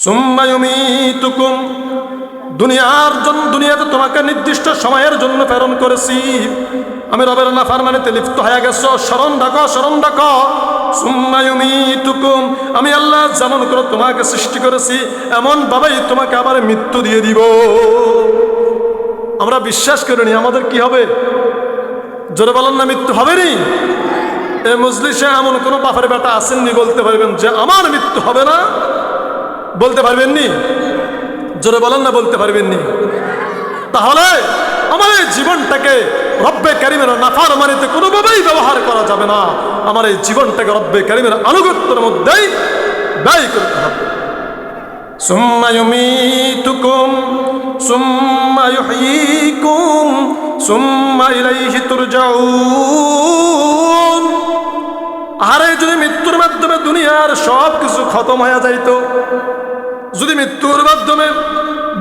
সুম্মা ইউমীতুকুম, দুনিয়াতে তোমাকে নির্দিষ্ট সময়ের জন্য প্রেরণ করেছি। আমি রবের নাফরমানিতে লিপ্ত হয়ে গেছো, স্মরণ রাখো। সুম্মা ইউমীতুকুম, আমি আল্লাহ যেমন করে তোমাকে সৃষ্টি করেছি এমন ভাবেই তোমাকে আবার মৃত্যু দিয়ে দিব। আমরা বিশ্বাস করিনি আমাদের কি হবে? জোরে বলেন না, মৃত্যু হবে নি? এই মজলিসে এমন কোন বাপের বেটা আসেননি বলতে পারবেন যে আমার মৃত্যু হবে না? বলতে পারবেননি? জোরে বলেন না, বলতে পারবেননি? তাহলে আমার এই জীবনটাকে রব্বে কারীমের নাফরমানিতে কোনোভাবেই ব্যবহার করা যাবে না। আমার এই জীবনটাকে রব্বে কারীমের আনুগত্যের মধ্যেই ব্যয় করতে হবে। সুম্মা ইউমীতুকুম সুম্মা ইউহয়ীকুম সুম্মা ইলাইহি তুরজাউন। আরে যদি মৃত্যুর মাধ্যমে দুনিয়ার সব কিছু খতম হয়ে যাইতো, যদি মৃত্যুর মাধ্যমে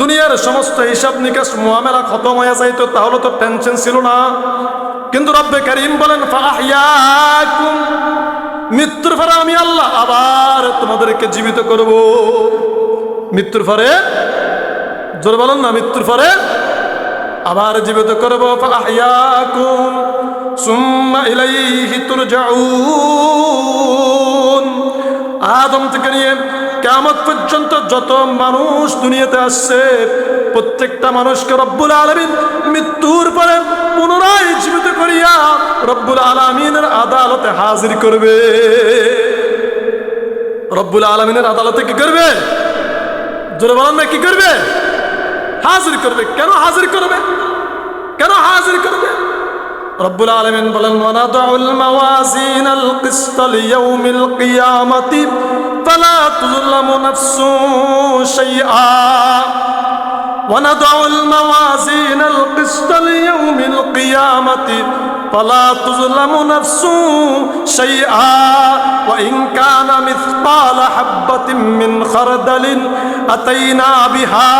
দুনিয়ার সমস্ত হিসাব নিকাশ মুআমালা খতম হয়ে যাইতো, তাহলে তো টেনশন ছিল না। কিন্তু রব্বে কারীম বলেন ফাআহইয়াকুম, মৃত্যুর পরে আমি আল্লাহ আবার তোমাদেরকে জীবিত করব। মৃত্যুর পরে, জোরে বলেন না, মৃত্যুর পরে আবার জীবিত করব। ফাআহইয়াকুম সুম্মা ইলাইহি তুরজাউন। আদম থেকে নিয়ে কিয়ামত পর্যন্ত যত মানুষ দুনিয়াতে আসছে, প্রত্যেকটা মানুষকে রব্বুল আলামিন মৃত্যুর পরে পুনরায় জীবিত করিয়া রব্বুল আলামিনের আদালতে হাজির করবে। রব্বুল আলামিনের আদালতে কি করবে? জোরে বলেন না, কি করবে? হাজির করবে। কেন হাজির করবে? রব্বুল আলামিন বলেন ওয়ানাদউল মাওয়াজিনাল কিসতা লিয়াউমিল কিয়ামাতি ফালা তুযলামু নাফসুন শাইআ। ওয়ানাদউল মাওয়াজিনাল কিসতা লিয়াউমিল কিয়ামাতি ফালা তুযলামু নাফসুন শাইআ ওয়া ইন কানা মিসকালা হাববাতিন মিন খারদালিন আতাইনা বিহা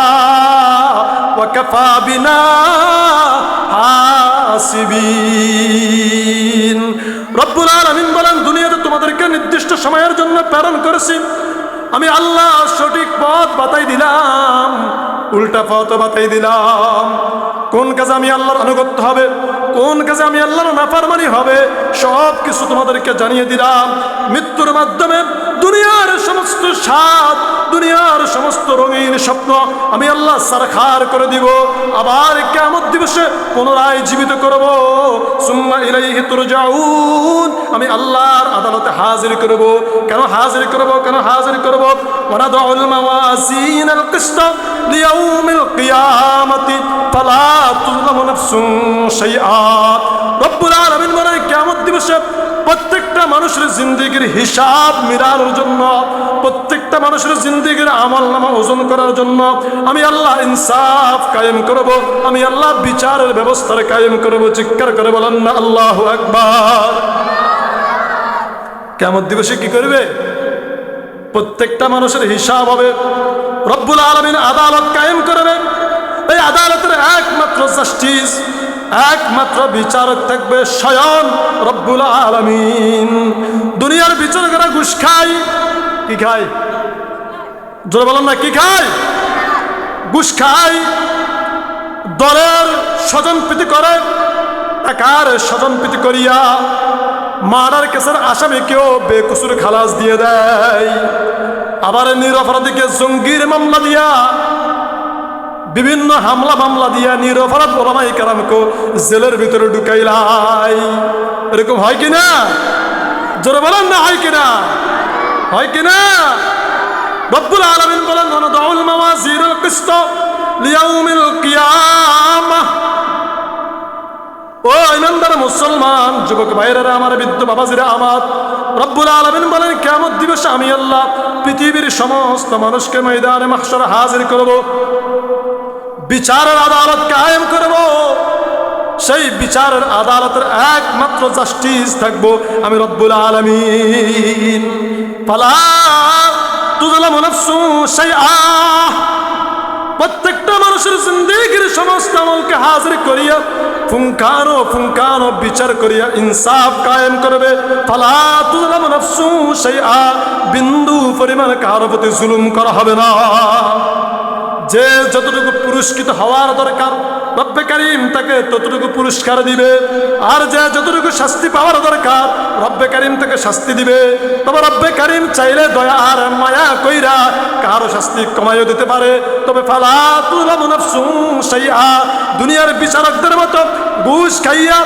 ওয়া কাফা বিনা হাসিবিন। রব্বুল আলামিন বলেন দুনিয়াতে তোমাদেরকে নির্দিষ্ট সময়ের জন্য প্রেরণ করেছি। আমি আল্লাহ সঠিক পথ বাতাই দিলাম, উল্টা পথ বাতাই দিলাম। কোন কাজে আমি আল্লাহর আনুগত্য হবে, কোন কাজে আমি আল্লাহর নাফরমানি হবে, সব কিছু তোমাদেরকে জানিয়ে দিলাম। মৃত্যুর মাধ্যমে দুনিয়ার সমস্ত স্বাদ, দুনিয়ার সমস্ত রঙিন স্বপ্ন আমি আল্লাহ সারখার করে দিব। আবার কিয়ামত দিবসে পুনরায় জীবিত করব। সুম্মা ইলাইহি তুরজাউন, আমি আল্লাহর আদালতে হাজির করব। কেন হাজির করব? ওয়ানাদউল মাওয়াজিনাল কিসতা লিয়াউমিল কিয়ামাতি ফালা তুযলামু নাফসুন শাইআ। রব্বুল আলামিন বলেন কিয়ামত দিবসে প্রত্যেকটা মানুষের জিন্দেগির হিসাব মিলানোর জন্য, প্রত্যেকটা মানুষের জিন্দেগির আমলনামা ওজন করার জন্য আমি আল্লাহ ইনসাফ কায়েম করব, আমি আল্লাহ বিচারের ব্যবস্থা কায়েম করব। চিৎকার করে বলেন না আল্লাহু আকবার। কিয়ামত দিবসে কি করবে? প্রত্যেকটা মানুষের হিসাব হবে। রব্বুল আলামিন আদালত কায়েম করবে। এই আদালতের একমাত্র জাস্টিস, একমাত্র বিচারক থাকবে স্বয়ং রব্বুল আলামিন। দুনিয়ার বিচারকরা ঘুষ খায়। কি খায়? জোরে বলেন না, কি খায়? ঘুষ খায়, দলের স্বজনপ্রীতি করে, টাকার স্বজনপ্রীতি করিয়া মার্ডার কেসের আসামিকেও বেকসুর খালাস দিয়ে দেয়। আবার নিরপরাধীকে জঙ্গির মামলা দিয়া, বিভিন্ন হামলা মামলা দিয়া নিরপরাধ ওলামায়ে কেরামকে জেলের ভিতরে ঢুকাইলাই। এরকম হয় কিনা? জোরে বলেন না, হয় কিনা? রব্বুল আলামিন বলেন ওয়ানাদউল মাওয়াজিনাল কিসতা লিয়াউমিল কিয়ামাহ। ও ইমানদার মুসলমান যুবক ভাইরা আমার, বৃদ্ধ বাবাজিরা আমার, রব্বুল আলামিন বলেন কিয়ামত দিবসে আমি আল্লাহ পৃথিবীর সমস্ত মানুষকে ময়দানে মাহশারে হাজির করব, বিচারের আদালত কায়েম করব। সেই বিচারের আদালতের একমাত্র জাস্টিস থাকবো আমি রব্বুল আলামিন। ফালা তুযলামু নাফসুন শাইআ, প্রত্যেকটা মানুষের জিন্দেগির সমস্ত আমলকে হাজির করিয়া ফুঙ্কানো ফুঙ্কানো বিচার করিয়া ইনসাফ কায়েম করবে। ফালা তুযলামু নাফসুন শাইআ, বিন্দু পরিমাণ কারো প্রতি জুলুম করা হবে না। যে যতটুকু পুরস্কৃত হওয়ার দরকার রব্বে কারীম তাকে ততটুকু পুরস্কার দিবে, আর যে যতটুকু শাস্তি পাওয়ার দরকার রব্বে কারীম তাকে শাস্তি দিবে। তবে রব্বে কারীম চাইলে দয়া আর মায়া কইরা কারো শাস্তি কমাইও দিতে পারে। তবে ফালা তুযলামু নাফসুন শাইআ, দুনিয়ার বিচারকদের মতো ঘুষ খাইয়া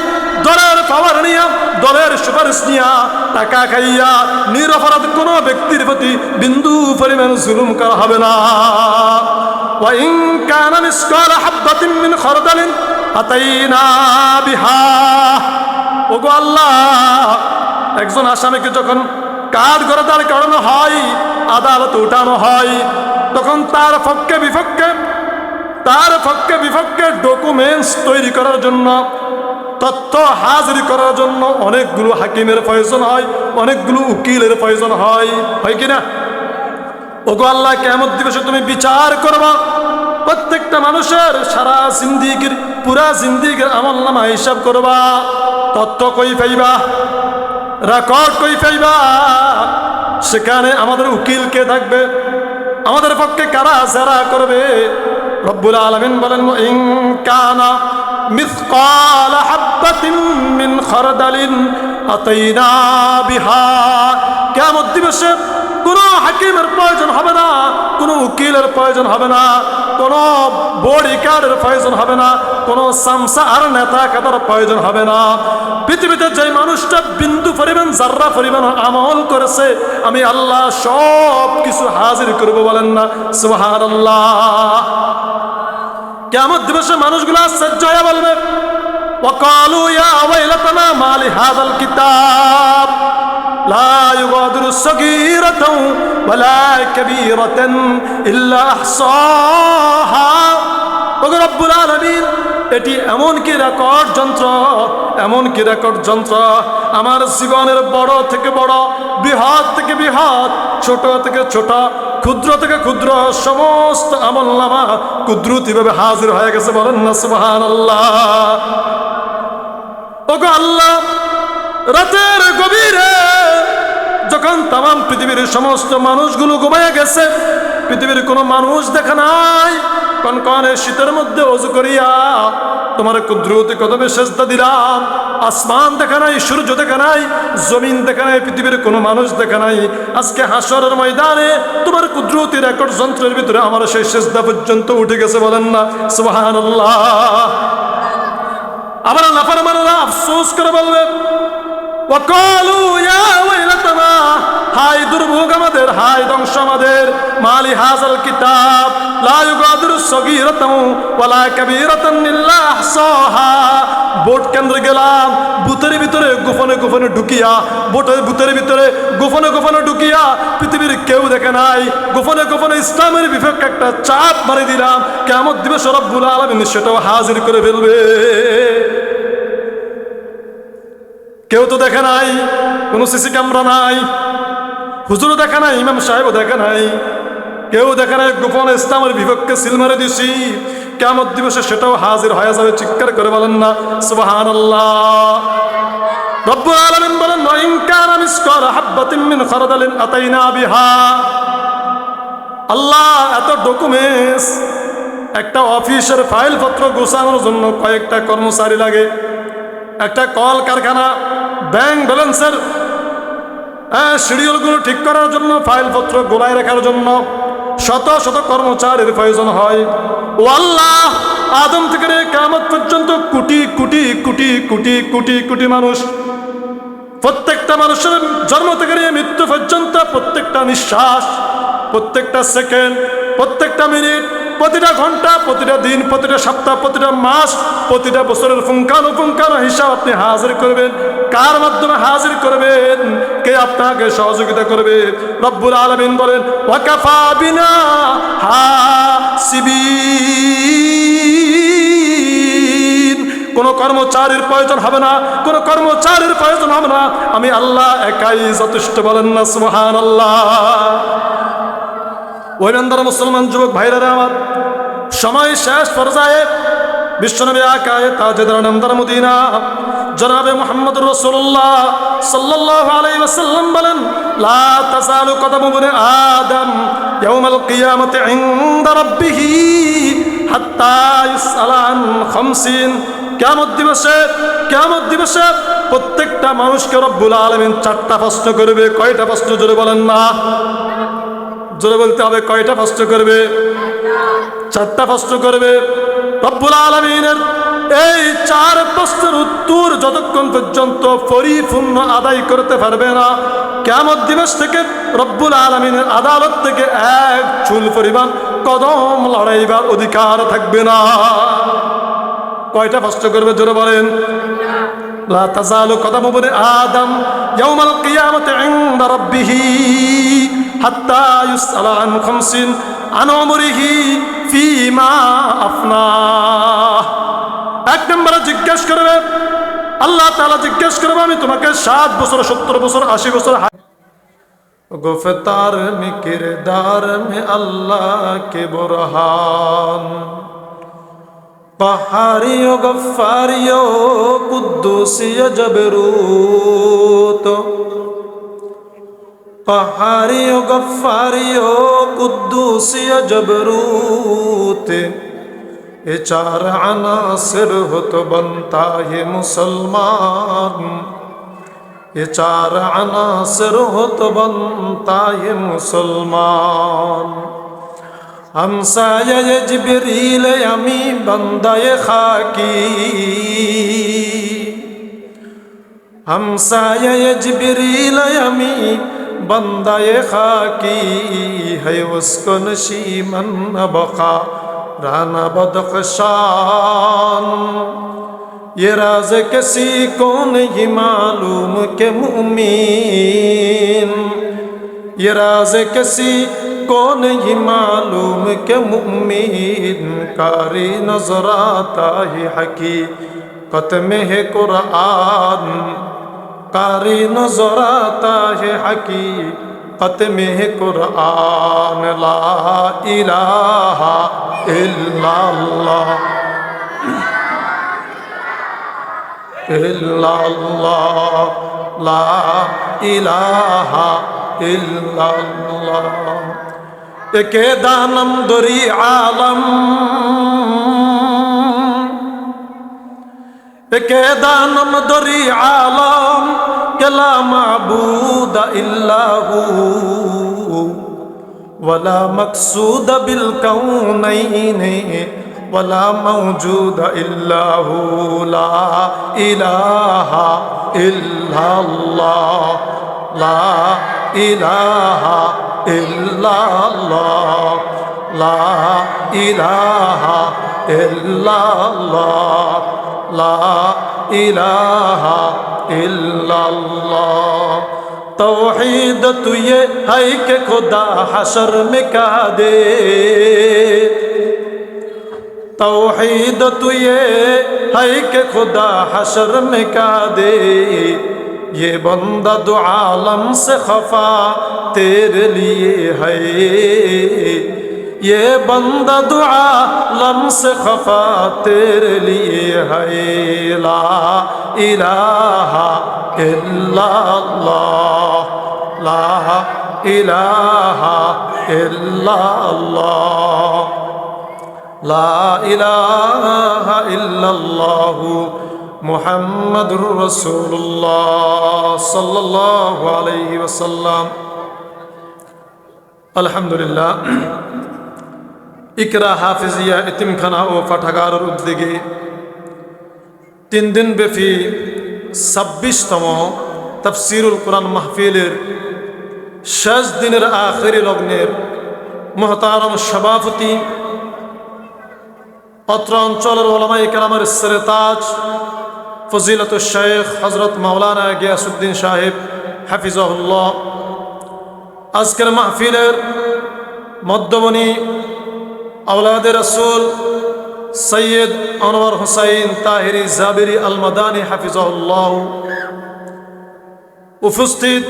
দলের পাওয়ার নিয়া দলের সুপারিশ নিয়া টাকা খাইয়া নিরপরাধ কোনো ব্যক্তির প্রতি বিন্দু পরিমাণ জুলুম করা হবে না। وإن كان مثقال حبة من خردل أتينا بها। ওগো আল্লাহ, একজন আসামিকে যখন কাঠ করে দাঁড় করানো হয়, আদালতে উঠানো হয়, তখন তার পক্ষে বিপক্ষে ডকুমেন্টস তৈরি করার জন্য, তথ্য হাজির করার জন্য অনেকগুলো হাকিমের প্রয়োজন হয়, অনেকগুলো উকিলের প্রয়োজন হয়, হয় কিনা? ওগো আল্লাহ, কিয়ামত দিবসে তুমি বিচার করবা, প্রত্যেকটা মানুষের সারা জিন্দেগির পুরা জিন্দেগির আমলনামা হিসাব করবা। তথ্য কই পাইবা, রেকর্ড কই পাইবা? সেখানে আমাদের উকিল কে থাকবে? আমাদের পক্ষে কারা যারা করবে? রব্বুল আলামিন বলেন, ইন কানা মিসকালা হাববাতিন মিন খারদালিন আতাইনা বিহা। কিয়ামত দিবসে কোনো হাকিমের প্রয়োজন হবে না, কোনো উকিলের প্রয়োজন হবে না, কোনো বডি গার্ডের প্রয়োজন হবে না, কোনো সামসা আর নেতা কাতার প্রয়োজন হবে না। পৃথিবীতে যে মানুষটা বিন্দু পরিমাণ জাররা পরিমাণ আমল করেছে, আমি আল্লাহ সব কিছু হাজির করব, বলেন না সুবহানাল্লাহ। কিয়ামত দিবসে মানুষগুলো আশ্চর্য হয়ে বলবে, ওয়াকালু ইয়া ওয়াইলাতানা মা লিহাযাল কিতাব লা ইউগাদিরু সগীরাতাও ওয়ালা কাবীরাতান ইল্লা আহসাহা। ওগো রব্বুল আলামিন, এটি এমন কি রেকর্ড যন্ত্র, আমার জীবনের বড় থেকে বড়, বৃহৎ থেকে বৃহৎ, ছোট থেকে ছোট, ক্ষুদ্র থেকে ক্ষুদ্র সমস্ত আমলনামা কুদরতিভাবে হাজির হয়ে গেছে, বলেন না সুবহানাল্লাহ। ওগো আল্লাহ, রাতের গভীরে যখন তাম পৃথিবীর সমস্ত মানুষগুলো ঘুমাইয়া গেছে, পৃথিবীর কোনো মানুষ দেখা নাই, কনকনে শীতের মধ্যে ওযু করিয়া তোমার কুদরতি কদমে সেজদা দিলাম। আসমান দেখা নাই, সূর্য দেখা নাই, জমিন দেখা নাই, পৃথিবীর কোনো মানুষ দেখা নাই। আজকে হাসরের ময়দানে তোমার কুদরতি রেকর্ড যন্ত্রের ভিতরে আমার সেই সেজদা পর্যন্ত উঠে গেছে, বলেন না সুবহানাল্লাহ। আবার নাফরমানরা আফসোস করে বলবে, ওয়াকালু ইয়া ওয়াইলাতানা, হায় দুর্ভোগ আমাদের, হায় ধ্বংস আমাদের, মালি হাযাল কিতাব লা ইউগাদিরু সগীরাতাও ওয়ালা কাবীরাতান ইল্লা আহসাহা। ভোট কেন্দ্রে গেলাম, বুথের ভিতরে গোপনে ঢুকিয়া, বুথের ভিতরে গোপনে ঢুকিয়া পৃথিবীর কেউ দেখে নাই, গোপনে ইসলামের বিপক্ষে একটা চাপ মারি দিলাম। কিয়ামত দিবস রব্বুল আলামিন সেটাও হাজির করে ফেলবে। কেউ তো দেখে নাই, কোনো সিসি ক্যামেরা নাই, হুজুরও দেখে নাই, ইমাম সাহেবও দেখে নাই, কেউ দেখে নাই, গোপন ইসলামের বিপক্ষে সিল মারে দিছি। কিয়ামত দিবসে সেটাও হাজির হয়ে যাবে, চিৎকার করে বলেন না সুবহানাল্লাহ। রব্বুল আলামিন বলেন, ইন কানা মিসকালা হাববাতিন মিন খারদালিন আতাইনা বিহা। আল্লাহ, এত ডকুমেন্টস, একটা অফিসের ফাইলপত্র গোছানোর জন্য কয়েকটা কর্মচারী লাগে, একটা কল কারখানা ব্যাংক ব্যালেন্সের শিডিউলগুলো ঠিক করার জন্য, ফাইলপত্র গোলায় রাখার জন্য শত শত কর্মচারীর প্রয়োজন হয়। ও আল্লাহ, আদম থেকে কিয়ামত পর্যন্ত কোটি কোটি কোটি কোটি কোটি কোটি মানুষ, প্রত্যেকটা মানুষের জন্ম থেকে নিয়ে মৃত্যু পর্যন্ত প্রত্যেকটা নিঃশ্বাস, প্রত্যেকটা সেকেন্ড, প্রত্যেকটা মিনিট, প্রতিটা ঘন্টা, প্রতিটা দিন, প্রতিটা সপ্তাহ, প্রতিটা মাস, প্রতিটা বছরের পুঙ্খানুপুঙ্খানু হিসাব আপনি হাজির করবেন। কার মাধ্যমে হাজির করবেন? কে আপনাকে সহযোগিতা করবে? রব্বুল আলামিন বলেন, ওয়াকাফা বিনা হাসিবিন। কোনো কর্মচারীর প্রয়োজন হবে না, কোনো কর্মচারীর প্রয়োজন হবে না, আমি আল্লাহ একাই যথেষ্ট, বলেন না সুবহানাল্লাহ। ওই বান্দারা, মুসলমান যুবক ভাইরা আমার, সময় শেষ পর্যায়ে বিশ্বনবী আকায়ে তাজদার নামদার মদিনা জনাবে মুহাম্মদুর রাসূলুল্লাহ সাল্লাল্লাহু আলাইহি ওয়াসাল্লাম বলেন, লা তাযালু কদমু ইবনে আদম ইয়াউমাল কিয়ামাতি ইনদা রাব্বিহি হাত্তা ইউসআলা আন খামসিন। কিয়ামত দিবসে প্রত্যেকটা মানুষকে রব্বুল আলামিন চারটা প্রশ্ন করবে। কয়টা প্রশ্ন জোরে বলেন না, জোরে বলতে হবে। কয়টা প্রশ্ন করবে? চারটা প্রশ্ন করবে। রব্বুল আলামিনের এই চার প্রশ্নের উত্তর যতক্ষণ পর্যন্ত পরিপূর্ণ আদায় করতে পারবে না, কিয়ামত দিবস থেকে রব্বুল আলামিনের আদালত থেকে এক চুল পরিমাণ কদম লড়াইবার অধিকার থাকবে না। কয়টা প্রশ্ন করবে জোরে বলেন? লা তাযালু কদমু ইবনে আদম ইয়াউমাল কিয়ামাতি ইনদা রাব্বিহি হাত্তা ইউসআলা আন খামসিন আন উমরিহি ফীমা আফনা। এক নম্বরে জিজ্ঞেস করবে, আল্লাহ তাআলা জিজ্ঞেস করবে, আমি তোমাকে 60 বছর 70 বছর 80 বছর গুফতার মে কিরদার মে আল্লাহ কে বুরহান, قهاري غفاري قدوسي جبروت، قهاري غفاري قدوسي جبروت، ये चार अनासिर हो तो बनता है मुसलमान, ये चार अनासिर हो तो बनता है मुसलमान। हमसाया जिब्रील अमी बंदाए खाकी, हमसाया जिब्रील अमी बंदाए खाकी है, उसको नशीमन बका राना बदख्शान। ये राज किसी को नहीं मालूम के मुमीन, ये राज किसी को नहीं मालूम के मुमीन। कारी नजर आता है हकीकत में है कुरान, कारी नजर आता है हकीकत में है कुरान। ला इलाहा इल्लल्लाह इल्लल्लाह, ला इलाहा इल्लल्लाह। एके दानम दरी आलम, एके दानम दरी आलम के ला माबूद इल्लाहु वला मकसूद बिल कौनैन वला मौजूद इल्लाहु। ला इलाहा इल्लल्लाह, ला इलाहा इल्लल्लाह, ला इलाहा इल्लल्लाह, ला इलाहा इल्लल्लाह। तौहीद तू ये है कि खुदा हशर में कह दे, तौहीद तू ये है कि खुदा हशर में कह दे। ये बंदा दो आलम से खफा तेरे लिए है, ये बंदा दो आलम से खफा तेरे लिए है। ला इलाहा इल्लल्लाह, ला इलाहा इल्लल्लाह, ला इलाहा इल्लल्लाह मुहम्मदुर रसूलुल्लाह सल्लल्लाहु अलैहि वसल्लम। अल्हम्दुलिल्लाह, इकरा हाफिजिया इतिमखाना ও পাঠাগারের উদ্যোগে 3 দিন ব্যাপী 26তম তাফসীরুল কোরআন মাহফিলের শেষ দিনের আখেরি লগ্নের মুহতারাম সভাপতি, অত্র অঞ্চলের ওলামায়ে কেরামের সেরেতাজ ফজিলাতুল শেখ হযরত মাওলানা গিয়াসউদ্দিন সাহেব হাফিজাহুল্লাহ, আজকের মাহফিলের মধ্যমণি আওলাদে রাসূল সৈয়দ আনোয়ার হোসাইন তাহেরি জাবেরি আল মাদানী হাফিজাহুল্লাহ, উপস্থিত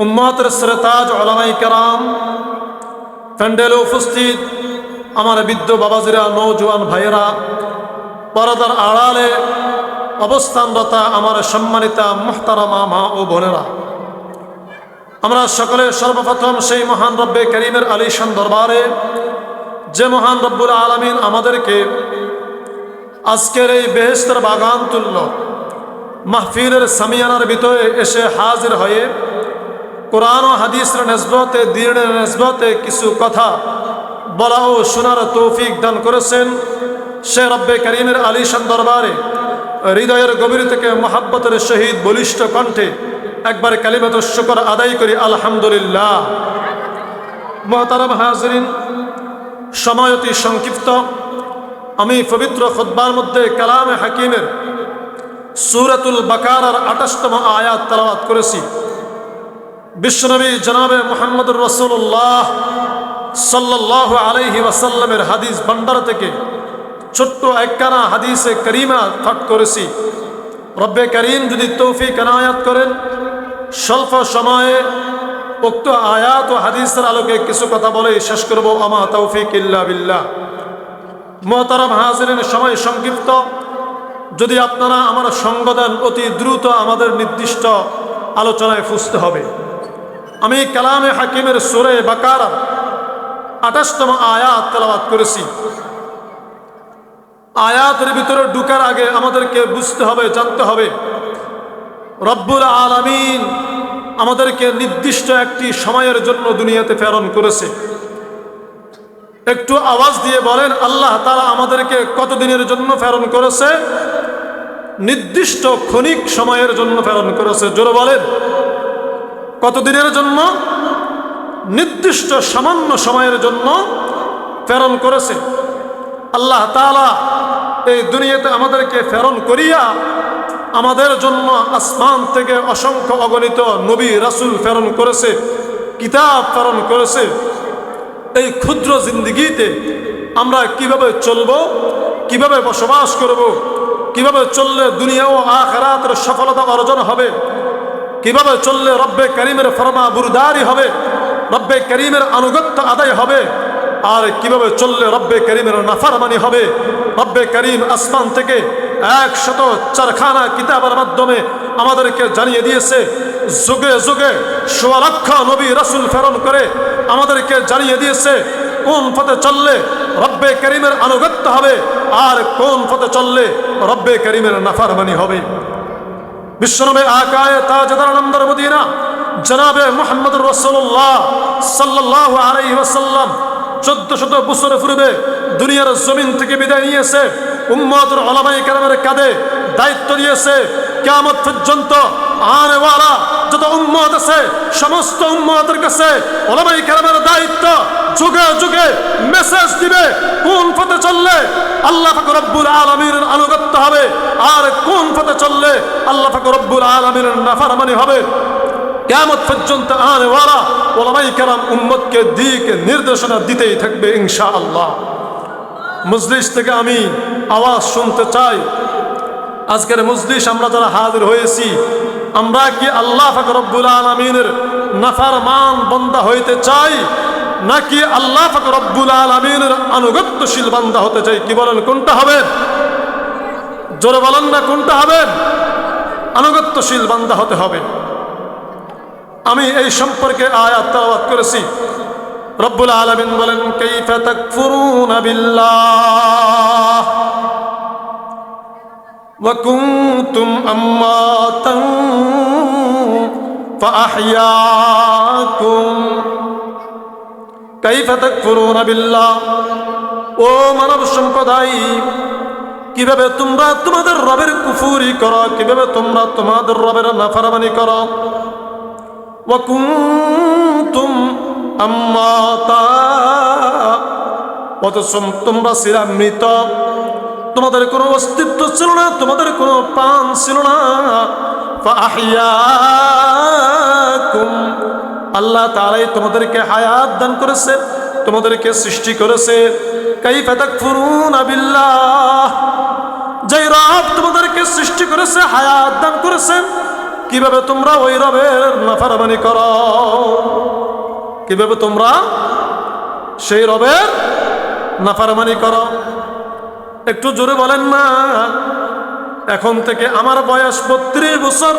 উম্মতের সেরেতাজ ওলামায়ে কেরাম, প্যান্ডেলে উপস্থিত আমার বৃদ্ধ বাবাজিরা, নৌজওয়ান ভাইয়েরা, পর্দার আড়ালে অবস্থানরতা আমার সম্মানিতা মুহতারামা মা ও বোনেরা, আমরা সকলে সর্বপ্রথম সেই মহান রব্বে করিমের আলিশান দরবারে, যে মহান রব্বুল আলামিন আমাদেরকে আজকের এই বেহেশতের বাগান তুল্য মাহফিলের সামিয়ানার ভিতরে এসে হাজির হয়ে কোরআন ও হাদিসের নেসবতে, দ্বীনের নেসবতে কিছু কথা বলা ও শোনার তৌফিক দান করেছেন, সে রব্বে করিমের আলিশান দরবারে হৃদয়ের গভীর থেকে মহাব্বতের সহিত বলিষ্ঠ কণ্ঠে একবার কালিমাতুশ শুকর আদায় করি আলহামদুলিল্লাহ। মুহতারাম হাজিরিন, সময় অতি সংক্ষিপ্ত। আমি পবিত্র খুতবার মধ্যে কালামে হাকিমের সূরাতুল বাকারার 28তম আয়াত তেলাওয়াত করেছি। বিশ্বনবী জনাবে মুহাম্মদুর রাসূলুল্লাহ সাল্লাল্লাহু আলাইহি ওয়াসাল্লামের হাদিস ভান্ডার থেকে ছোট্ট একখানা হাদিসে করিমা পাঠ করেছি। রব্বে করিম যদি তৌফিক এনায়াত করেন, স্বল্প সময়ে উক্ত আয়াত ও হাদিসের আলোকে কিছু কথা বলে শেষ করব। আমা তৌফিক ইল্লা বিল্লাহ। মুহতারাম হাজিরিন, সময় সংক্ষিপ্ত। যদি আপনারা আমার সঙ্গ দেন, অতি দ্রুত আমাদের নির্দিষ্ট আলোচনায় ফুসতে হবে। আমি কালামে হাকিমের সূরা বাকারা 28তম আয়াত তেলাওয়াত করেছি। আয়াতের ভিতরে ঢুকার আগে আমাদেরকে বুঝতে হবে, জানতে হবে, রব্বুল আলামিন আমাদেরকে নির্দিষ্ট একটি সময়ের জন্য দুনিয়াতে প্রেরণ করেছে। একটু আওয়াজ দিয়ে বলেন, আল্লাহ তাআলা আমাদেরকে কতদিনের জন্য প্রেরণ করেছে? নির্দিষ্ট ক্ষণিক সময়ের জন্য প্রেরণ করেছে। জোরে বলেন, কতদিনের জন্য? নির্দিষ্ট সামান্য সময়ের জন্য প্রেরণ করেছে। আল্লাহ তাআলা এই দুনিয়াতে আমাদেরকে প্রেরণ করিয়া আমাদের জন্য আসমান থেকে অসংখ্য অগণিত নবী রাসূল প্রেরণ করেছে, কিতাব প্রেরণ করেছে। এই ক্ষুদ্র জিন্দেগিতে আমরা কিভাবে চলব, কিভাবে বসবাস করব, কিভাবে চললে দুনিয়া ও আখিরাতের সফলতা অর্জন হবে, কিভাবে চললে রব্বে করিমের ফরমা বুরদারি হবে, রব্বে করিমের আনুগত্য আদায় হবে, আর কিভাবে চললে রব্বে করিমের নাফরমানি হবে। রব্বে করিম আসমান থেকে 104খানা কিতাবের মাধ্যমে আমাদেরকে জানিয়ে দিয়েছে। যুগে যুগে ১৬ লক্ষ নবী রাসূল প্রেরণ করে আমাদেরকে জানিয়ে দিয়েছে কোন পথে চললে রব্বে করিমের আনুগত্য হবে আর কোন পথে চললে রব্বে করিমের নাফরমানি হবে। বিশ্বনবী আকায়ে তাজদার নামদার মদিনা জনাবে মুহাম্মদুর রাসূলুল্লাহ সাল্লাল্লাহু আলাইহি ওয়াসাল্লাম 1400 বছর পূর্বে দুনিয়ার জমিন থেকে বিদায় নিয়েছে। উম্মতের উলামায়ে কেরামের কাঁধে দায়িত্ব দিয়েছে কিয়ামত পর্যন্ত আনেওয়ালা যত উম্মত আছে সমস্ত উম্মতের কাছে উলামায়ে কেরামের দায়িত্ব যুগে যুগে মেসেজ দিবে কোন পথে চললে আল্লাহ পাক রব্বুল আলামিনের আনুগত্য হবে আর কোন পথে চললে আল্লাহ পাক রব্বুল আলামিনের নাফরমানি হবে। কিয়ামত পর্যন্ত আনেওয়ালা উলামায়ে কেরাম উম্মতকে দিক নির্দেশনা দিতেই থাকবে ইনশাআল্লাহ। মজলিস থেকে আমি আওয়াজ শুনতে চাই, আজকের মজলিস আমরা যারা হাজির হয়েছি, আমরা কি আল্লাহ পাক রব্বুল আলামিনের নাফরমান বান্দা হইতে চাই নাকি আল্লাহ পাক রব্বুল আলামিনের আনুগত্যশীল বান্দা হতে চাই? কি বলেন, কোনটা হবে? জোরে বলেন না, কোনটা হবে? আনুগত্যশীল বান্দা হতে হবে। আমি এই সম্পর্কে আয়াত তেলাওয়াত করেছি। রব্বুল আলামিন বলেন, কাইফা তাকফুরুনা বিল্লাহ ওয়া কুনতুম আমওয়াতান ফাআহইয়াকুম। কাইফা তাকফুরুনা বিল্লাহ, ও মানব সম্প্রদায়, কিভাবে তোমরা তোমাদের রবের কুফরি করো, কিভাবে তোমরা তোমাদের রবের নাফরমানি করো। ওয়া কুনতুম আম্মাতা, অথচ তোমরা ছিলা মৃত, তোমাদের কোনো অস্তিত্ব ছিল না, তোমাদের কোনো প্রাণ ছিল না। ফাআহইয়াকুম, আল্লাহ তাআলাই তোমাদেরকে হায়াত দান করেছে, তোমাদেরকে সৃষ্টি করেছে। কাইফা তাকফুরুনা বিল্লাহ, যে রব তোমাদেরকে সৃষ্টি করেছে, হায়াত দান করেছেন, কিভাবে তোমরা ওই রবের নাফরমানি করো, কিভাবে তোমরা সেই রবের নাফরমানি করো। একটু জোরে বলেন না। এখন থেকে আমার বয়স 32 বছর,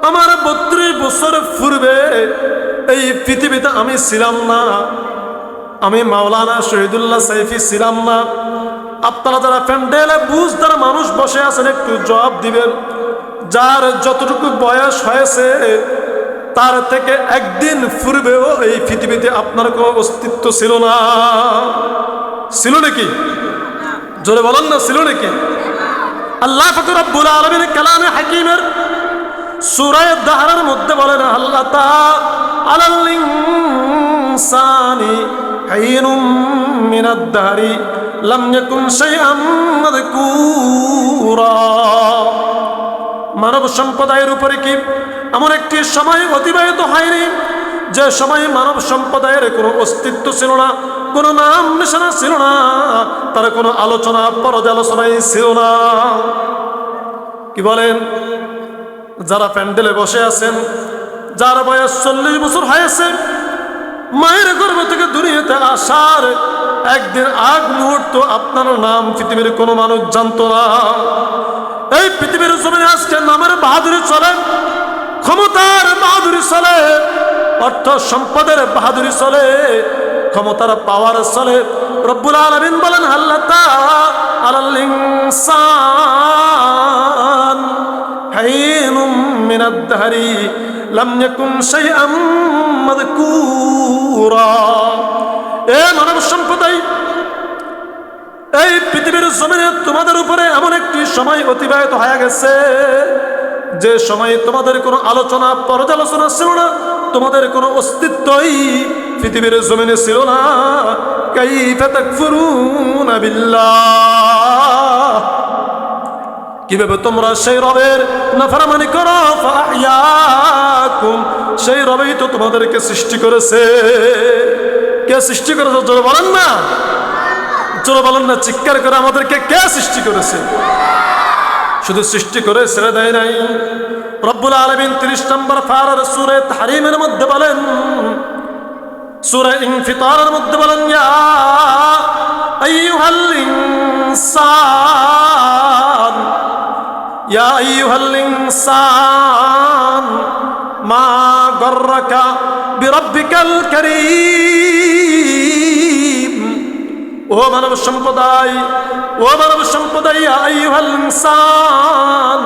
আমার 32 বছর পূর্বে এই পৃথিবীতে আমি ছিলাম না, আমি মাওলানা শহীদুল্লাহ সাইফি ছিলাম না। আপনারা যারা প্যান্ডেলে বুঝদার মানুষ বসে আছেন একটু জবাব দিবেন। যার যতটুকু বয়স হয়েছে তার থেকে একদিন পূর্বেও এই পৃথিবীতে আপনার কোনো অস্তিত্ব ছিল না। ছিল নাকি? জোরে বলেন না, ছিল নাকি? আল্লাহ পাক রব্বুল আলামিন কালামে হাকিমের সূরা দাহরের মধ্যে বলেন, আল্লাহ তাআলাল ইনসানি হাইনুম মিনাদ দাহরি লাম ইয়াকুন শাইআম মাযকুরা। মানব সম্প্রদায়ের উপরে কি এমন একটি সময় অতিবাহিত হয়নি যে সময় মানব সম্প্রদায়ের কোনো অস্তিত্ব ছিল না, কোনো নাম নিশানা ছিল না, তার কোনো আলোচনা পর্যালোচনাই ছিল না? কি বলেন? যারা প্যান্ডেলে বসে আছেন, যার বয়স 40 বছর হয়েছে, মায়ের গর্ভ থেকে দুনিয়াতে আসার একদিন আগ মুহূর্ত আপনার নাম পৃথিবীর কোনো মানুষ জানতো না। এই পৃথিবীর জমিনে আজকে নামের বাহাদুরি চলে, ক্ষমতার বাহাদুরি চলে, অর্থ সম্পদের বাহাদুরি চলে, ক্ষমতার পাওয়ার চলে। রব্বুল আলামিন বলেন, আল্লাহ তাআলাল ইনসান হাইনুম মিনাদ দাহরি লাম ইয়াকুন শাইআম মাযকুরা। এ মানব সম্প্রদায়, এই পৃথিবীর জমিনে তোমাদের উপরে এমন একটি সময় অতিবাহিত হয়ে গেছে যে সময় তোমাদের কোনো আলোচনা পর্যালোচনা ছিল না, তোমাদের কোনো অস্তিত্বই পৃথিবীর জমিনে ছিল না। কাইফা তাকফুরুনা বিল্লাহ, কিভাবে তোমরা সেই রবের নাফরমানি করো? ফাআহইয়াকুম, সেই রবেই তো তোমাদেরকে সৃষ্টি করেছে। কে সৃষ্টি করেছে? জোরে বলেন না, জোরে বলেন না, চিৎকার করে আমাদেরকে কে সৃষ্টি করেছে? শুধু সৃষ্টি করে ছেড়ে দেয় নাই। রব্বুল আলামিন 30 নম্বর পারার সূরা তাহরিমের মধ্যে বলেন, সূরা ইনফিতারের মধ্যে বলেন, ইয়া আইয়ুহাল ইনসান, ইয়া আইয়ুহাল ইনসান মা গররাকা বিরাব্বিকাল কারীম। ও মানব সম্প্রদায়, ও মানব সম্প্রদায়, ইয়া আইয়ুহাল ইনসান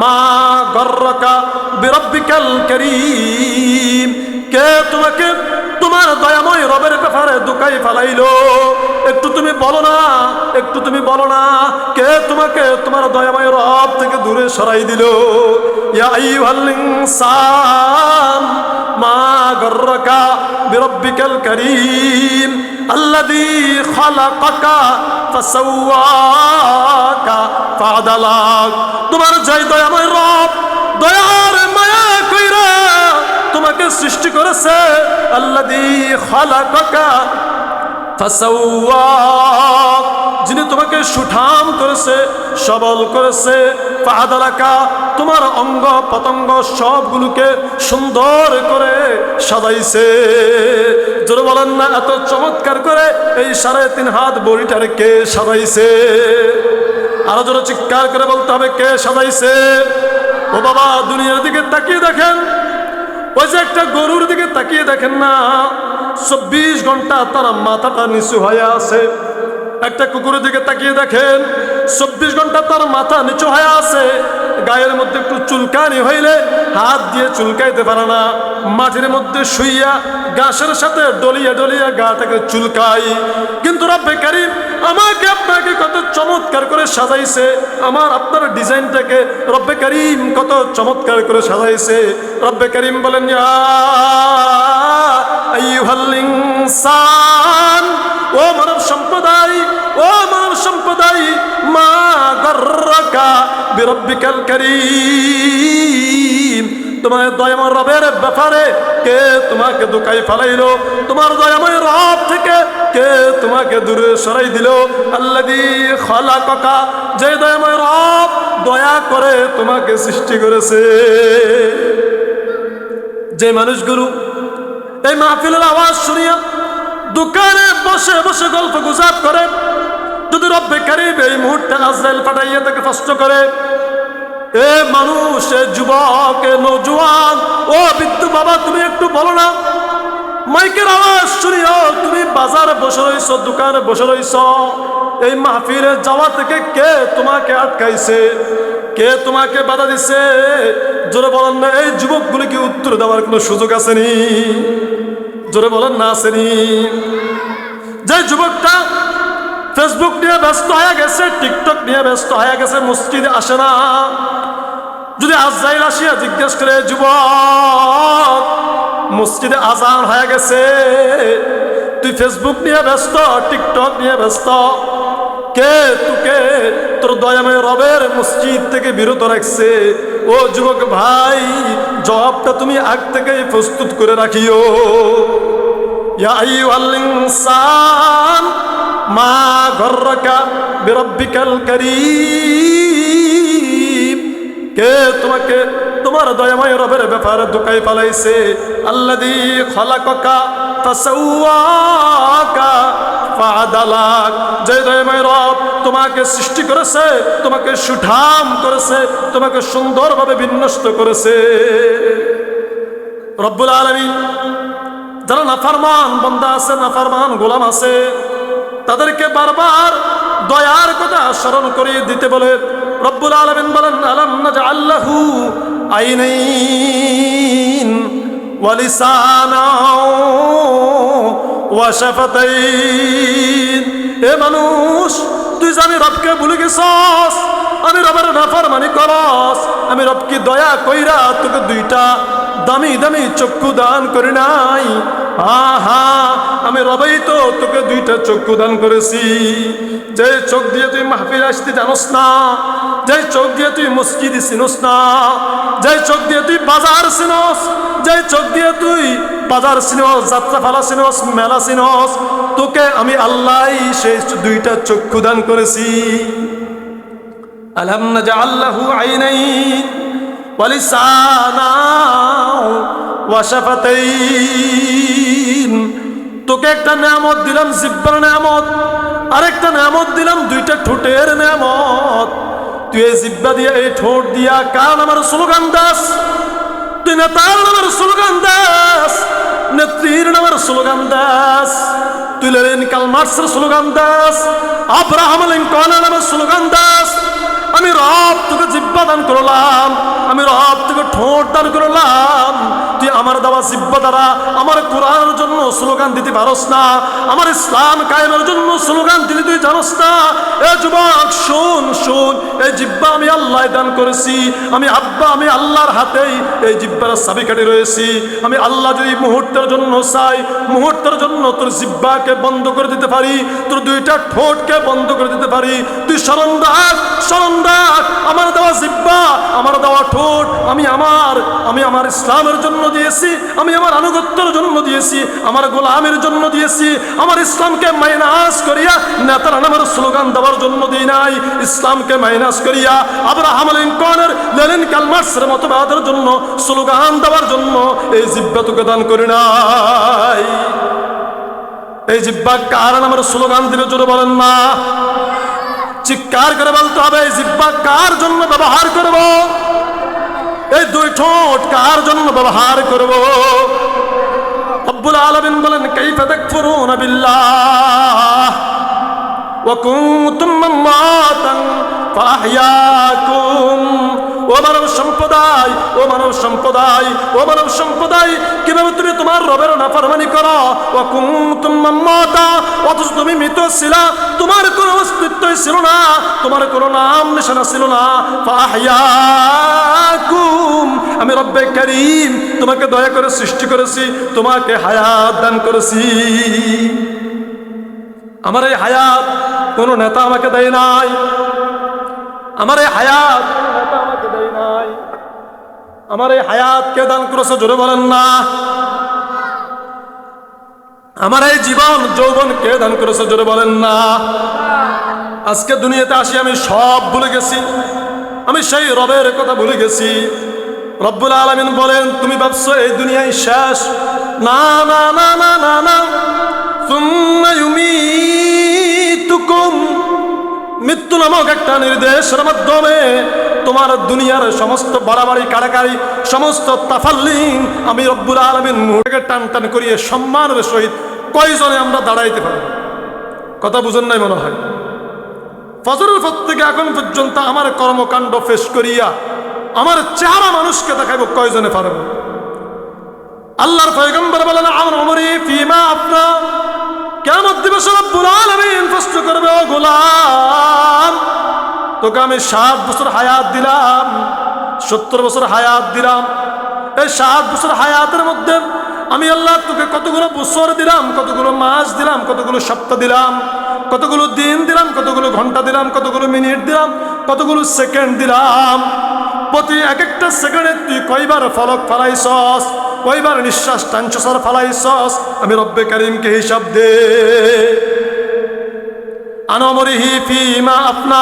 মা গররাকা বিরাব্বিকাল কারীম। কে তোমাকে তোমার দয়াময় রবের ব্যাপারে দুকাই ফেলাইলো? একটু তুমি বলো না, একটু তুমি বলো না, কে তোমাকে তোমার দয়াময় রব থেকে দূরে সরাই দিল? ইয়া আইয়ুহাল ইনসান মা গররাকা বিরাব্বিকাল কারীম আল্লাযী খালাকাকা ফাসাওয়াকা ফাআদালাক। তোমার জয় দয়াময় রব দয়ার মায়া কইরা তোমাকে সৃষ্টি করেছে। আল্লাযী খালাকাকা ফাসাওয়াক, যিনি তোমাকে সুঠাম করেছে, সবল করেছে। ফাআদালাকা, তোমার অঙ্গ পতঙ্গ সবগুলোকে সুন্দর করে সাজাইছে। জোরে বলেন না, এত চমৎকার করে এই 3.5 হাত বড়িটারে কে সাজাইছে? আরো জোরে চিৎকার করে বলতে হবে, কে সাজাইছে? ও বাবা, দুনিয়ার দিকে তাকিয়ে দেখেন, ওই যে একটা গরুর দিকে তাকিয়ে দেখেন না, 24 ঘন্টা তার মাথাটা নিচু হয়ে আছে। একটা কুকুরের দিকে তাকিয়ে দেখেন, 24 ঘন্টা তার মাথা নিচু হয়ে আছে। গায়ের মধ্যে একটু চুলকানি হইলে হাত দিয়ে চুলকাইতে পারে না, মাটির মধ্যে শুইয়া ঘাসের সাথে ডলিয়া ডলিয়া গাটাকে চুলকাই। কিন্তু রব্বে কারীম আমাকে আপনাকে কত চমৎকার করে সাজাইছে, আমার আপনার ডিজাইনটাকে রব্বে কারীম কত চমৎকার করে সাজাইছে। রব্বে কারীম বলেন, ইয়া আইয়ুহাল ইনসান, ও মানব সম্প্রদায়, ও মানব সম্প্রদায়, মা গররাকা বিরাব্বিকাল কারীম, তোমার দয়াময় রবের ব্যাপারে কে তোমাকে দুকাই ফেলাইলো? তোমার দয়াময় রব থেকে কে তোমাকে দূরে সরাই দিল? আল্লাযী খালাকাকা, যে দয়াময় রব দয়া করে তোমাকে সৃষ্টি করেছে। যে মানুষগুলো এই মাহফিলের আওয়াজ শুনিয়া দোকানে বসে বসে গল্প গুজব করে, যদি রব্বে কারীম এই মুহূর্তে আজরাইল পাঠাইয়া তাকে কষ্ট করে, এ মানুষ, এ যুবক, এ নওজোয়ান, ও বৃদ্ধ বাবা, তুমি একটু বলো না, মাইকের আওয়াজ শুনিও, তুমি বাজারে বসে রইছ, দোকানে বসে রইছ, এই মাহফিলে যাওয়া থেকে কে তোমাকে আটকাইছে, কে তোমাকে বাধা দিছে? জোরে বলেন না, এই যুবকগুলিকে উত্তর দেওয়ার কোনো সুযোগ আসেনি? জোরে বলেন না, আসেনি? যে যুবকটা ফেসবুক নিয়ে ব্যস্ত হয়ে গেছে, টিকটক নিয়ে ব্যস্ত হয়ে গেছে, মসজিদে আসে না, যদি আজরাইল আসিয়া জিজ্ঞেস করে, যুবক, মসজিদে আজান হয়ে গেছে, তুই ফেসবুক নিয়ে ব্যস্ত, টিকটক নিয়ে ব্যস্ত, কে তোকে তোর দয়াময় রবের মসজিদ থেকে বিরত রাখছে? ও যুবক ভাই, জবাবটা তুমি আগ থেকেই প্রস্তুত করে রাখিও। ইয়া আইয়ুহাল ইনসান মা গররাকা বিরব্বিকাল কারীম, কে তোমাকে তোমার দয়াময় রবের ব্যাপারে ধোঁকাই পালাইছে? আল্লাযী খালাকাকা ফাসাওয়াকা ফাআদালাক, যে দয়াময় রব তোমাকে সৃষ্টি করেছে, তোমাকে সুঠাম করেছে, তোমাকে সুন্দরভাবে বিন্যস্ত করেছে। রব্বুল আলামিন যারা নাফরমান বান্দা আছে, নাফরমান গোলাম আছে, তাদেরকে বারবার দয়ার কথা স্মরণ করিয়ে দিতে বলে রব্বুল আলামিন বলেন, আলাম নাজআল লাহু আইনাইন ওয়া লিসানাও ওয়া শাফাতাইন। এ মানুষ, তুই জানি রবকে ভুলে গেছস, আমি রবের নাফরমানি করস, আমি রবকে দয়া কইরা তোকে দুইটা দামি দামি চক্ষু দান করি নাই? হা, আমি রবেই তো তোকে দুইটা চক্ষু দান করেছি। যে চোখ দিয়ে তুই মাহফিল আসতে জানোস না, যে চোখ দিয়ে তুই মসজিদ চিনোস না, যে চোখ দিয়ে তুই বাজার চিনোস, যে চোখ দিয়ে তুই বাজার চিনোস, যাত্রা ফালা চিনোস, মেলা চিনোস, তোকে আমি আল্লাহ সেই দুইটা চক্ষু দান করেছি। আলাম নাজআল লাহু আইনাইন ওয়া লিসানাও ওয়া শাফাতাইন, তোকে একটা নিয়ামত দিলাম, জিহ্বার নিয়ামত, আরেকটা নিয়ামত দিলাম, দুইটা ঠোঁটের নিয়ামত। তুই এই জিহ্বা দিয়া, এই ঠোঁট দিয়া কার নামের স্লোগান দাস? তুই নেতার নামের স্লোগান দাস, নেত্রীর নামের স্লোগান দাস, তুই লেনিন কার্ল মার্কসের স্লোগান দাস, আব্রাহাম লিঙ্কনের নামের স্লোগান দাস। আমি রব তোকে জিহ্বা দান করলাম, আমি রব তোকে ঠোঁট দান করলাম, তুই আমার দেওয়া জিহ্বা দ্বারা আমার কোরআনের জন্য স্লোগান দিতে পারস না, আমার ইসলাম কায়েমের জন্য স্লোগান দিতে তুই জানোস না। এ যুবক, শোন শোন, এই জিহ্বা আমি আল্লাহ দান করেছি, আমি আব্বা, আমি আল্লাহর হাতেই এই জিহ্বার চাবিকাঠি রয়েছি। আমি আল্লাহ যদি মুহূর্তের জন্য চাই, মুহূর্তের জন্য তোর জিহ্বাকে বন্ধ করে দিতে পারি, তোর দুইটা ঠোঁটকে বন্ধ করে দিতে পারি। তুই স্মরণ রাখ, স্মরণ রাখ, আমার দেওয়া জিহ্বা, আমার দেওয়া ঠোঁট আমি আমার ইসলামের জন্য দিয়েছি, আমি আমার আনুগত্যের জন্য দিয়েছি, আমার গোলামের জন্য দিয়েছি, আমার ইসলামকে মাইনাস করিয়া নেতার নামের স্লোগান দেওয়ার জন্য দিই নাই। ইসলামকে মাইনাস করিয়া আব্রাহাম লিঙ্কনের, লেনিন কার্ল মার্কসের মতবাদের জন্য স্লোগান দেওয়ার জন্য এই জিহ্বা তোকে দান করি নাই। এই জিহ্বা কার নামের স্লোগান দিবে? জোরে বলেন না, চিৎকার করে বলতে হবে, এই জিহ্বা কার জন্য ব্যবহার করব? এই দুই ঠোঁট কার জন্য ব্যবহার করব? রব্বুল আলামিন বলেন, কাইফা তাকফুরুনা বিল্লাহ ওয়া কুনতুম আমওয়াতান ফাআহইয়াকুম। ও মানব সম্প্রদায়, ও মানব সম্প্রদায়, ও মানব সম্প্রদায়, কিভাবে তুমি তোমার রবের নাফরমানি করো? ওয়া কুনতুম আমওয়াতা, অথচ তুমি মৃত ছিলা, তোমার কোনো অস্তিত্বই ছিল না, তোমার কোনো নাম নিশানা ছিল না। ফাআহইয়াকুম, আমি রব্বে কারীম তোমাকে দয়া করে সৃষ্টি করেছি, তোমাকে হায়াত দান করেছি। আমার এই হায়াত কোনো নেতা আমাকে দেয় নাই, আমার এই হায়াত নেতা আমাকে দেয় নাই। আমার এই হায়াত কে দান করেছে? জোরে বলেন না। আমার এই জীবন যৌবন কে দান করেছে? জোরে বলেন না। আজকে দুনিয়াতে আসি আমি সব ভুলে গেছি, আমি সেই রবের কথা ভুলে গেছি। রব্বুল আলামিন বলেন, তুমি ভাবছো এই দুনিয়ায় শেষ? না না না না না না, সুম্মা ইউমীতুকুম, মৃত্যু নামক একটা নির্দেশের মাধ্যমে তোমার দুনিয়ার সমস্ত বাড়াবাড়ি কাড়াকাড়ি সমস্ত তাফাল্লিং আমি রব্বুল আলামিন মুখকে টান টান করিয়ে সম্মানের সহিত কয়জনে আমরা দাঁড়াইতে পারবো? কথা বুঝেন নাই মনে হয়। ফজরের পর থেকে এখন পর্যন্ত আমার কর্মকাণ্ড পেশ করিয়া আমার চেহারা মানুষকে দেখাইব কয়জনে পারব? আল্লাহর পয়গম্বর বলেন আমার উমরি ফিমা আপনা, কিয়ামত দিবসে রব্বুল আলামিন প্রশ্ন করবে, ও গোলাম তোকে আমি 60 বছর হায়াত দিলাম, 70 বছর হায়াত দিলাম, এই 60 বছর হায়াতের মধ্যে আমি আল্লাহ তোকে কতগুলো বছর দিলাম, কতগুলো মাস দিলাম, কতগুলো সপ্তাহ দিলাম, কতগুলো দিন দিলাম, কতগুলো ঘন্টা দিলাম, কতগুলো মিনিট দিলাম, কতগুলো সেকেন্ড দিলাম। প্রতি এক একটা সেকেন্ডে তুই কয়বার ফলক ফালাইছস, কয়বার নিঃশ্বাস টানছস আর ফালাইছস, আমি রব্বে কারিমকে হিসাব দে। আনমরিহি ফিমা আপনা,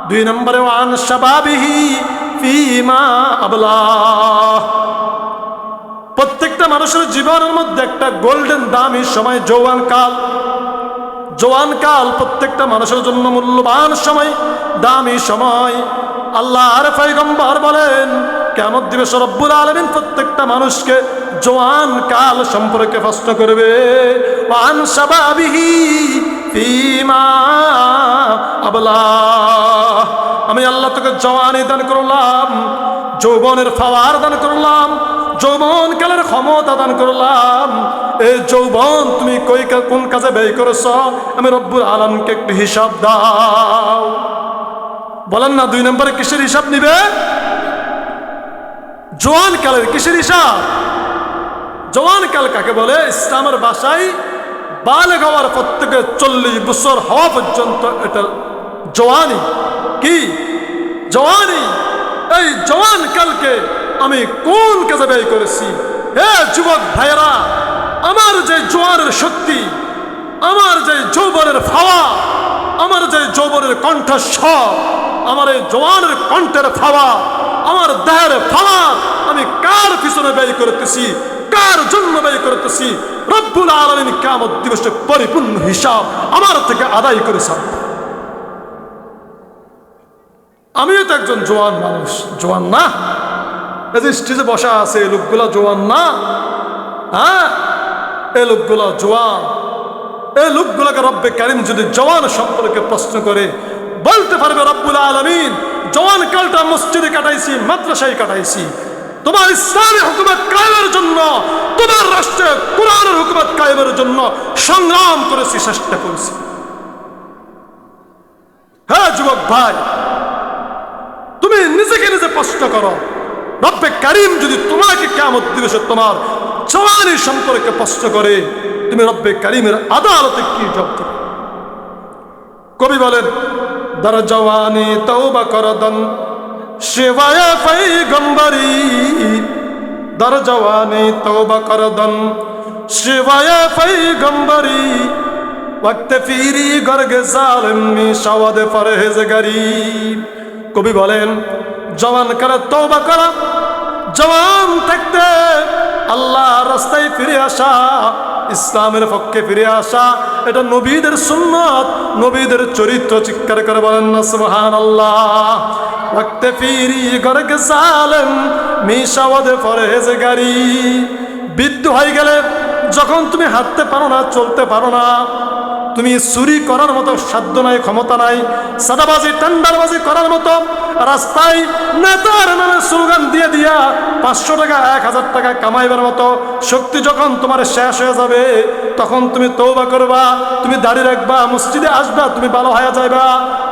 2 নম্বরে ওয়ান শাবাবিহি ফিমা আবলা। প্রত্যেকটা মানুষের জীবনের মধ্যে একটা গোল্ডেন দামি সময় যৌবন কাল। জওয়ান কাল প্রত্যেকটা মানুষের জন্য মূল্যবান সময়, দামি সময়। আল্লাহর পয়গম্বর বলেন কিয়ামত দিবসে রব্বুল আলামিন প্রত্যেকটা মানুষকে জওয়ান কাল সম্পর্কে প্রশ্ন করবে, ওয়ান শাবাবিহি ফিমা আবলা। আমি আল্লাহ তোকে জওয়ানি দান করলাম, যৌবনের পাওয়ার দান করলাম, যৌবন কালের ক্ষমতা দান করলাম। এই যৌবন তুমি কোন কাজে ব্যয় করেছ, আমি রব্বুল আলামিনকে একটু হিসাব দাও। বলেন না 2 নম্বরে কিসের হিসাব নিবে? জওয়ান কালের কিসের হিসাব? জওয়ান কাল কাকে বলে? ইসলামের ভাষায় বালেগ হওয়ার প্রত্যেকে 40 বছর হওয়া পর্যন্ত এটা জওয়ানি। কি জওয়ানি? এই জওয়ান কালকে আমি কোন কাজে ব্যয় করেছি? হে যুবক ভাইয়েরা, আমার যে জোয়ারের শক্তি, আমার যে যৌবনের ফাওয়া, আমার যে যৌবনের কণ্ঠস্বর, আমার এই জওয়ানের কণ্ঠের ফাওয়া, আমার দেহের ফাওয়া আমি কার পিছনে ব্যয় করতেছি, কার জন্য ব্যয় করতেছি? রব্বুল আলামিন কিয়ামত দিবসে পরিপূর্ণ হিসাব আমার থেকে আদায় করেছেন। আমিও তো একজন জওয়ান মানুষ, জওয়ান না? এই যে স্টেজে বসা আছে এই লোকগুলা জওয়ান না? হ্যাঁ, এই লোকগুলা জওয়ান। এই লোকগুলাকে রব্বে কারিম যদি জওয়ান সম্পর্কে প্রশ্ন করে, বলতে পারবে রব্বুল আলামিন জওয়ান কালটা মসজিদে কাটাইছি, মাদ্রাসায় কাটাইছি, তোমার ইসলামী হুকুমত কায়েমের জন্য, তোমার রাষ্ট্রে কোরআনের হুকুমত কায়েমের জন্য সংগ্রাম করেছি, চেষ্টা করেছি। হ্যাঁ যুবক ভাই, তুমি নিজেকে নিজে প্রশ্ন করো, রব্বে কারিম যদি তোমাকে কিয়ামত দিবসে তোমার জওয়ানি সম্পর্কে প্রশ্ন করে, তুমি রব্বে কারিমের আদালতে কি জবাব দেবে? কবি বলেন, দর জওয়ানি তওবা করদন শিবায় পয়গম্বরি, দর জওয়ানি তওবা করদন শিবায় পয়গম্বরি, ওয়াক্তে ফিরি গর্গে জালিম মিশাওয়াদে পরহেজগারি। কবি বলেন জওয়ান কালে তওবা করা, জওয়ান থাকতে আল্লাহর রাস্তায় ফিরে আসা, ইসলামের পক্ষে ফিরে আসা, এটা নবীদের সুন্নাত, নবীদের চরিত্র। চিৎকার করে বলেন না সুবহানাল্লাহ। ওয়াক্তে ফিরি গর্গে জালিম মিশাওয়াদে পরহেজগারি। বৃদ্ধ হয়ে গেলে যখন তুমি হাঁটতে পারো না, চলতে পারো না, তুমি চুরি করার মতো সাধ্য নাই, ক্ষমতা নাই, সাদাবাজি টেন্ডারবাজি করার মতো রাস্তায় নেতার নামে স্লোগান দিয়ে দিয়া 500 টাকা 1000 টাকা কামাইবার মতো শক্তি যখন তোমার শেষ হয়ে যাবে, তখন তুমি তওবা করবা, তুমি দাড়ি রাখবা, মসজিদে আসবা, তুমি ভালো হয়ে যাইবা।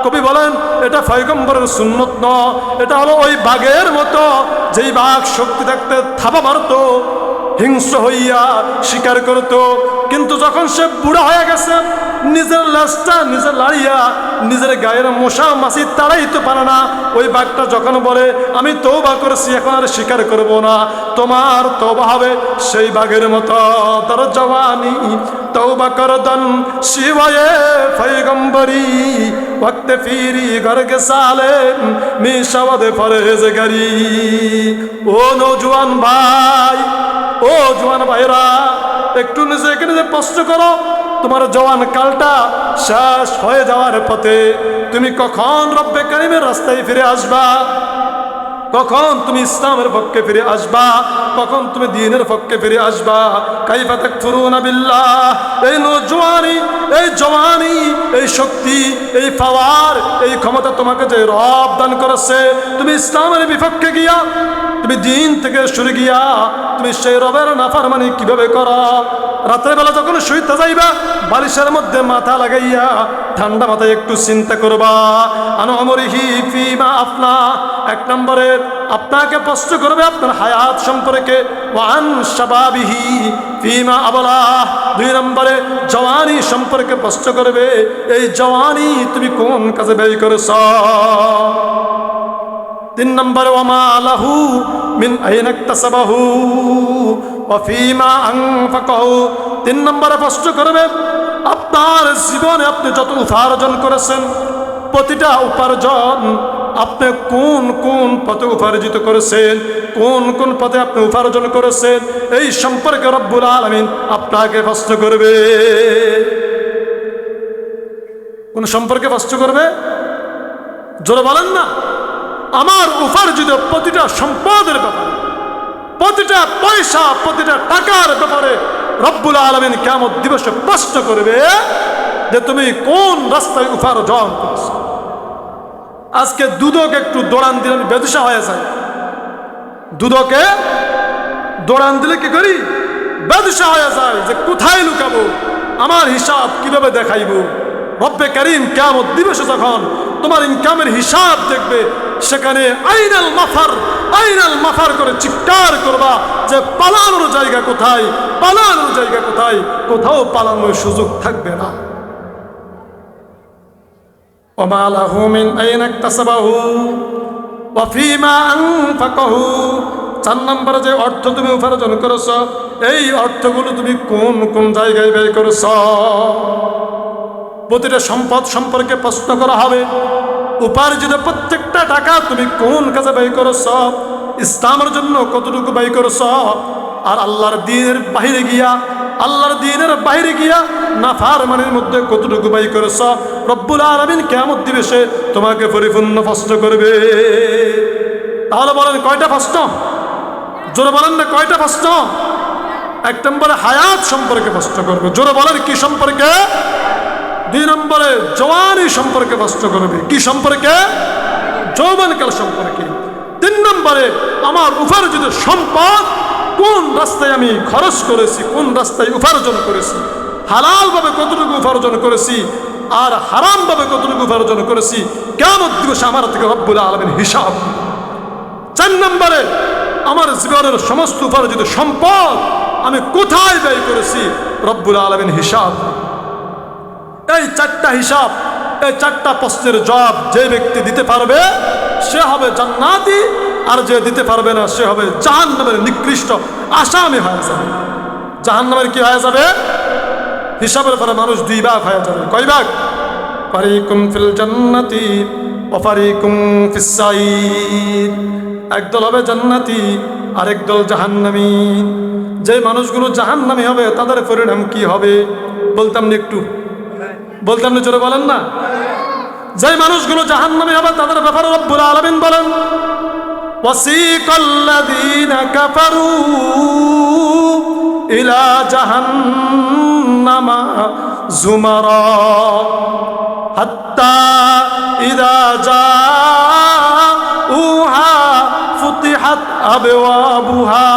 কবি বলেন এটা পয়গম্বরের সুন্নত ন, এটা হলো ওই বাঘের মতো, যেই বাঘ শক্তি থাকতে থাবা মারতো, হিংস্র হইয়া শিকার করতো, কিন্তু যখন সে বুড়া হয়ে গেছে, নিজের লাশটা নিজে লাড়িয়া নিজের গায়ের মশা মাছি তাড়াইতে পারে না, ওই বাঘটা যখন বলে আমি তওবা করেছি, এখন আর শিকার করব না, তোমার তওবা হবে সেই বাঘের মতো। তার জওয়ানি তওবা করদন শিবায়ে পয়গম্বরি, ওয়াক্তে ফিরি গর্গে সালেম মিশাওয়াদে পরহেজগারি। ও নওজোয়ান ভাই, ও জওয়ান ভাইরা, একটু নিজেকে নিজে প্রশ্ন করো, তোমার জওয়ান কালটা শেষ হয়ে যাওয়ার পথে তুমি কখন রব্বে কারিমের রাস্তায় ফিরে আসবা? কখন তুমি ইসলামের পক্ষে ফিরে আসবা? কখন তুমি দ্বীনের পক্ষে ফিরে আসবা? কাইফা তাকফুরুনা বিল্লাহ। এই নওজোয়ানি, এই জওয়ানি, এই শক্তি, এই পাওয়ার, এই ক্ষমতা তোমাকে যে রব দান করেছে, তুমি ইসলামের বিপক্ষে গিয়া, তুমি দ্বীন থেকে সরে গিয়া তুমি সেই রবের নাফরমানি কিভাবে করো? রাতের বেলা যখন শুইতে যাইবা, বালিশের মধ্যে মাথা লাগাইয়া ঠান্ডা মাথায় একটু চিন্তা করবা। আনমরিহি ফিমা আফনা, এক নম্বরে আপনাকে প্রশ্ন করবে আপনার হায়াত সম্পর্কে, ওয়ান শাবাবিহি ফিমা আবলা। দুই নম্বরে জওয়ানি সম্পর্কে প্রশ্ন করবে, এই জওয়ানি তুমি কোন কাজে ব্যয় করেছ? তিন নম্বরে ওয়ামা লাহু মিন আইনা ইকতাসাবাহু ওয়া ফিমা আনফাকাহু। তিন নম্বরে প্রশ্ন করবে আপনার জীবনে আপনি যত উপার্জন করেছেন, প্রতিটা উপার্জন আপনি কোন কোন পথে উপার্জিত করেছেন, কোন কোন পথে আপনি উপার্জন করেছেন, এই সম্পর্কে রব্বুল আলামিন আপনাকে প্রশ্ন করবে। কোন সম্পর্কে প্রশ্ন করবে? জোরে বলেন না। আমার উপার্জিত প্রতিটা সম্পদের ব্যাপারে, প্রতিটা পয়সা, প্রতিটা টাকার ব্যাপারে রব্বুল আলামিন কিয়ামত দিবসে প্রশ্ন করবে যে তুমি কোন রাস্তায় উপার্জন করেছো। আজকে দুধকে একটু দৌড়ান দিলে আমি বেদিশা হয়ে যাই। দুধকে দৌড়ান দিলে কি করি? বেদিশা হয়ে যায় যে কোথায় লুকাবো, আমার হিসাব কিভাবে দেখাইবো। রব্বে কারীম কিয়ামত দিবসে যখন তোমার ইনকামের হিসাব দেখবে, সেখানে আইনাল মাফার, আইনাল মাফার করে চিৎকার করবা যে পালানোর জায়গা কোথায়, পালানোর জায়গা কোথায়? কোথাও পালানোর সুযোগ থাকবে না। ওমা লাহু মিন আইনা ইকতাসাবাহু ওয়া ফিমা আনফাকাহু। 4 নম্বরে যে অর্থ তুমি উপার্জন করেছ, এই অর্থগুলো তুমি কোন কোন জায়গায় ব্যয় করেছ? প্রতিটা সম্পদ সম্পর্কে প্রশ্ন করা হবে। উপার্জিত প্রত্যেকটা টাকা তুমি কোন কাজে ব্যয় করেছ? ইসলামের জন্য কতটুকু ব্যয় করেছ? আর আল্লাহর দ্বীনের বাহিরে গিয়া, আল্লাহর দ্বীনের বাহিরে গিয়া নাফরমানির মধ্যে কতটুকু ব্যয় করেছ? রব্বুল আলামিন কিয়ামত দিবসে তোমাকে পরিপূর্ণ প্রশ্ন করবে। তাহলে বলেন কয়টা প্রশ্ন? জোরে বলেন না, কয়টা প্রশ্ন? 1 নম্বরে হায়াত সম্পর্কে প্রশ্ন করবে। জোরে বলেন কি সম্পর্কে? 2 নম্বরে জওয়ানি সম্পর্কে প্রশ্ন করবে। কি সম্পর্কে? যৌবনকাল সম্পর্কে। 3 নম্বরে আমার উপার্জিত সম্পদ কোন রাস্তায় আমি খরচ করেছি, কোন রাস্তায় উপার্জন করেছি, হালাল ভাবে কতটুকু উপার্জন করেছি আর হারাম ভাবে কতটুকু উপার্জন করেছি, কিয়ামত দিবসে আমার থেকে রব্বুল আলামিন হিসাব। 4 নম্বরে আমার জীবনের সমস্ত উপার্জিত সম্পদ আমি কোথায় ব্যয় করেছি, রব্বুল আলামিন হিসাব। এই 4টা হিসাব, এই 4টা প্রশ্নের জবাব যে ব্যক্তি দিতে পারবে সে হবে জান্নাতি, আর যে দিতে পারবে না সে হবে জাহান্নামের নিকৃষ্ট আসামি হয়ে যাবে। জাহান্নামের কি হয়ে যাবে? হিসাবের পরে মানুষ 2 ভাগ হয়ে যাবে। কয় ভাগ? ফারিকুম ফিল জান্নাতি ওয়া ফারিকুম ফিস সাঈর। একদল হবে জান্নাতি, আরেক দল জাহান্নামী। যে মানুষগুলো জাহান্নামী হবে তাদের পরিণাম কি হবে বলতাম না? একটু বলতাম না, জোরে বলেন না। যে মানুষগুলো জাহান্নামী হবে তাদের ব্যাপারে রব্বুল আলামিন বলেন, ওয়াসিকাল্লাযীনা কাফারু ইলা জাহান্নামা যুমারা হাত্তা ইযা জাউহা ফুতিহাত আবওয়াবুহা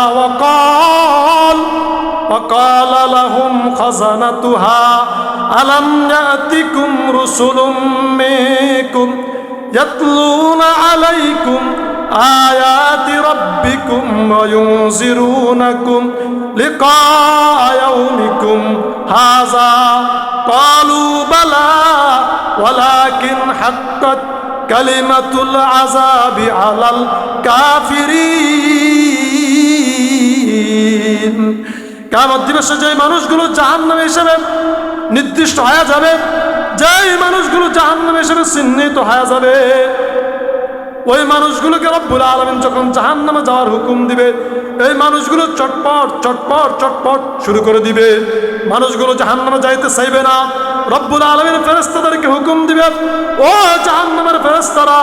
وقال لهم خزنتها ألم يأتكم رسل منكم يتلون عليكم آيات ربكم وينذرونكم لقاء يومكم هذا قالوا بلى ولكن حقت كلمة العذاب على الكافرين। কিয়ামত দিবসে যে মানুষগুলো জাহান্নামী হিসেবে নির্দিষ্ট হয়ে যাবে, যেই মানুষগুলো জাহান্নামী হিসেবে চিহ্নিত হয়ে যাবে, ওই মানুষগুলোকে রব্বুল আলামিন যখন জাহান্নামে যাওয়ার হুকুম দিবে, এই মানুষগুলো চটপট চটপট চটপট শুরু করে দিবে। মানুষগুলো জাহান্নামে যাইতে চাইবে না। রব্বুল আলামিন ফেরেশতাদেরকে হুকুম দিবে, ও জাহান্নামের ফেরেশতারা,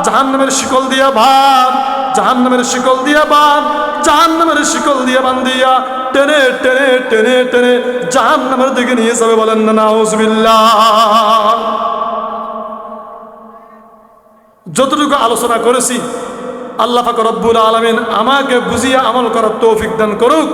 জাহান্নামের শিকল দিয়া বাঁধ, জাহান্নামের শিকল দিয়া বাঁধ, জাহান্নামের শিকল দিয়া বান্ধিয়া টেনে টেনে টেনে টেনে জাহান্নামের দিকে নিয়ে যাবে। বলেন না নাউজুবিল্লাহ। যতটুকু আলোচনা করেছি আল্লাহ পাক রব্বুল আলামিন আমাকে বুঝিয়ে আমল করার তৌফিক দান করুক।